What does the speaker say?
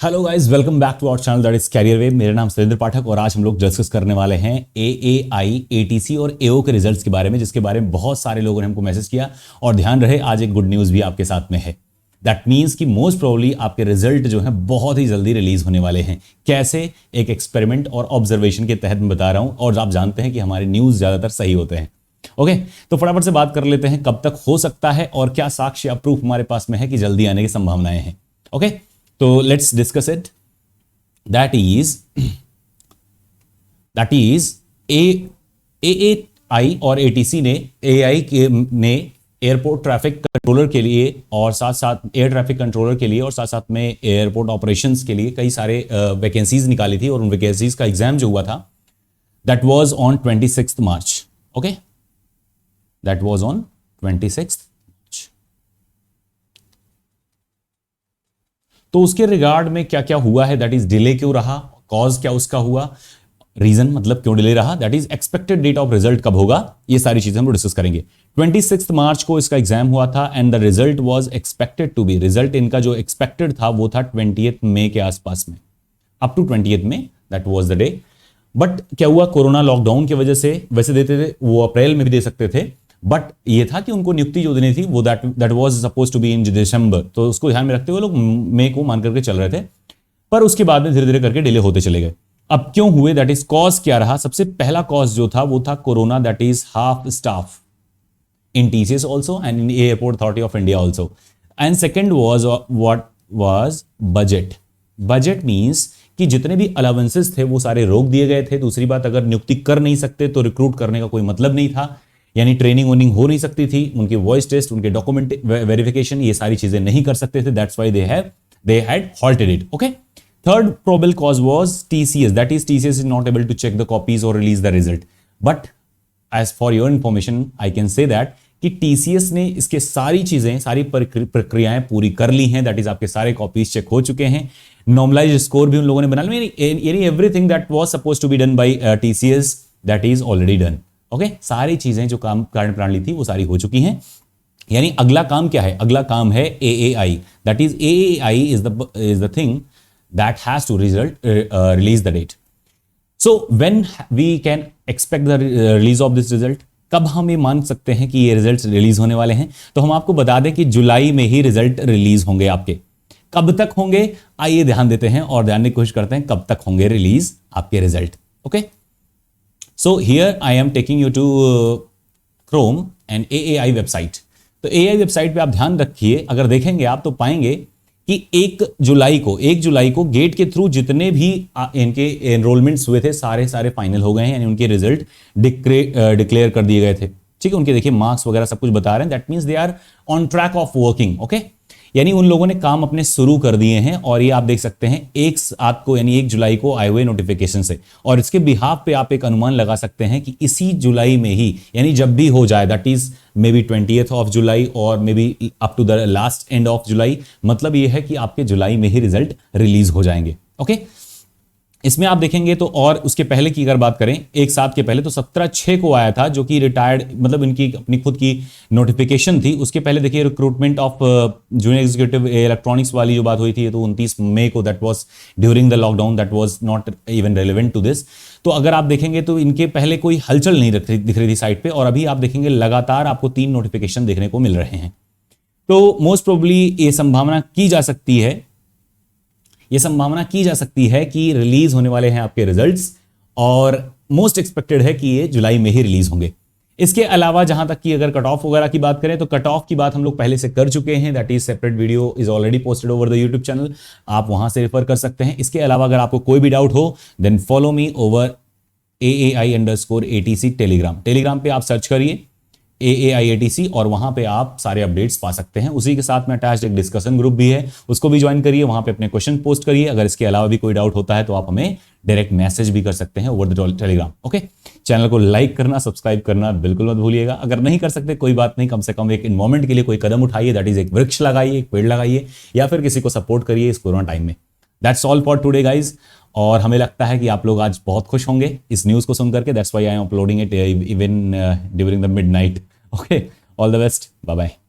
Hello guys, welcome back to our channel that is career wave. मेरा नाम सुरेंद्र पाठक और आज हम लोग डिस्कस करने वाले हैं एएआई, एटीसी और एओ के रिजल्ट्स के बारे में, जिसके बारे में बहुत सारे लोगों ने हमको मैसेज किया। और ध्यान रहे, आज एक गुड न्यूज़ भी आपके साथ में है। दैट मीन्स कि मोस्ट प्रोबेबली आपके रिजल्ट जो है बहुत ही जल्दी रिलीज होने वाले हैं। कैसे? एक एक्सपेरिमेंट और ऑब्जर्वेशन के तहत मैं बता रहा हूं, और आप जानते हैं कि हमारे न्यूज़ ज़्यादातर सही होते हैं। ओके, तो फटाफट से बात कर लेते हैं कब तक हो सकता है और क्या साक्ष्य या प्रूफ हमारे पास में है कि जल्दी आने की संभावनाएं हैं। ओके, तो let's discuss it. that is AI और एटीसी ने ने एयरपोर्ट ट्रैफिक कंट्रोलर के लिए और साथ साथ एयर ट्रैफिक कंट्रोलर के लिए और साथ साथ में एयरपोर्ट ऑपरेशंस के लिए कई सारे वैकेंसीज निकाली थी, और उन वैकेंसीज का एग्जाम जो हुआ था that was on 26 March. Okay, that was on 26। तो उसके रिगार्ड में क्या क्या हुआ है, दैट इज डिले क्यों रहा, कॉज क्या उसका हुआ, रीजन मतलब क्यों डिले रहा, that is expected date of result कब होगा, ये सारी चीजें हम डिस्कस करेंगे। 26 मार्च को इसका एग्जाम हुआ था and the result was expected to be, result इनका जो एक्सपेक्टेड था वो था 20 मई के आसपास में, up to 20 May, that was the day. But क्या हुआ, कोरोना लॉकडाउन की वजह से वैसे देते थे वो अप्रैल में भी दे सकते थे, बट ये था कि उनको नियुक्ति जो देनी थी वो that was suppose to be in December, तो उसको ध्यान में रखते हुए लोग मई को मान करके चल रहे थे, पर उसके बाद में धीरे धीरे करके डिले होते चले गए। अब क्यों हुए, दैट इज कॉज क्या रहा। सबसे पहला कॉज जो था वो था corona, that is half staff in TCS also and in airport authority of India also. And second was what was budget. Budget means कि जितने भी अलाउंसेस थे वो सारे रोक दिए गए थे। दूसरी बात, अगर नियुक्ति कर नहीं सकते तो रिक्रूट करने का कोई मतलब नहीं था, यानी ट्रेनिंग वोनिंग हो नहीं सकती थी, उनके वॉइस टेस्ट, उनके डॉक्यूमेंट वेरिफिकेशन, ये सारी चीजें नहीं कर सकते थे। That's why they had halted it. Okay, third probable cause was TCS, that is TCS is not able to check the copies or release the result. But as for your information I can say that कि TCS ने इसके सारी चीजें, सारी प्रक्रियाएं पूरी कर ली हैं। दैट इज आपके सारे कॉपीज चेक हो चुके हैं, नॉर्मलाइज्ड स्कोर भी उन लोगों ने बना लिया, यानी everything that was suppose to be done by TCS that is already done. Okay, सारी चीजें जो काम कार्य प्रणाली थी वो सारी हो चुकी हैं। यानी अगला काम क्या है, अगला काम है AAI, that is AAI is the thing that has to release the date. So when we can expect the release of this result, कब हम ये मान सकते हैं कि ये रिजल्ट रिलीज होने वाले हैं? तो हम आपको बता दें कि जुलाई में ही रिजल्ट रिलीज होंगे आपके। कब तक होंगे, आइए ध्यान देते हैं और जानने की कोशिश करते हैं कब तक होंगे रिलीज आपके result. Okay, so here I am taking you to Chrome and AAI website. तो AAI वेबसाइट पे आप ध्यान रखिए, अगर देखेंगे आप तो पाएंगे कि 1 जुलाई को गेट के थ्रू जितने भी इनके एनरोलमेंट्स हुए थे सारे फाइनल हो गए हैं, यानी उनके रिजल्ट डिक्लेयर कर दिए गए थे। ठीक है, उनके देखिए मार्क्स वगैरह सब कुछ बता रहे हैं, that means they are on track of working. Okay, यानी उन लोगों ने काम अपने शुरू कर दिए हैं, और ये आप देख सकते हैं 1 जुलाई को आए हुए नोटिफिकेशन से, और इसके बिहाफ पे आप एक अनुमान लगा सकते हैं कि इसी जुलाई में ही, यानी जब भी हो जाए, that is may be 20th of July और may be up to the last end of July, मतलब ये है कि आपके जुलाई में ही रिजल्ट रिलीज हो जाएंगे। ओके, इसमें आप देखेंगे तो, और उसके पहले की अगर बात करें, एक साथ के पहले तो 17/6 को आया था, जो कि रिटायर्ड, मतलब इनकी अपनी खुद की नोटिफिकेशन थी। उसके पहले देखिए recruitment of junior executive electronics वाली जो बात हुई थी, तो 29 मई को, that was during the lockdown, that was not even relevant to this. तो अगर आप देखेंगे तो इनके पहले कोई हलचल नहीं दिख रही थी साइट पे, और अभी आप देखेंगे लगातार आपको 3 नोटिफिकेशन देखने को मिल रहे हैं। तो मोस्ट प्रोबेबली ये संभावना की जा सकती है कि रिलीज होने वाले हैं आपके रिजल्ट्स, और मोस्ट एक्सपेक्टेड है कि ये जुलाई में ही रिलीज होंगे। इसके अलावा जहां तक कि अगर कट ऑफ वगैरह की बात करें, तो कट ऑफ की बात हम लोग पहले से कर चुके हैं, that is separate video is already posted over the YouTube channel, आप वहां से रेफर कर सकते हैं। इसके अलावा अगर आपको कोई भी डाउट हो then follow me over AAI_ATC Telegram पे आप सर्च करिए AAI_ATC, और वहां पे आप सारे अपडेट्स पा सकते हैं। उसी के साथ में अटैच्ड एक डिस्कशन ग्रुप भी है, उसको भी ज्वाइन करिए, वहां पे अपने क्वेश्चन पोस्ट करिए। अगर इसके अलावा भी कोई डाउट होता है तो आप हमें डायरेक्ट मैसेज भी कर सकते हैं over the Telegram. Okay, channel को लाइक करना, सब्सक्राइब करना बिल्कुल मत भूलिएगा। अगर नहीं कर सकते कोई बात नहीं, कम से कम एक इन्वायरमेंट के लिए कोई कदम उठाइए, दैट इज एक वृक्ष लगाइए, एक पेड़ लगाइए, या फिर किसी को सपोर्ट करिए इस कोरोना टाइम में। That's all for today guys, और हमें लगता है कि आप लोग आज बहुत खुश होंगे इस न्यूज़ को सुन करके। That's why I am uploading it even during the midnight. Okay, all the best, bye bye.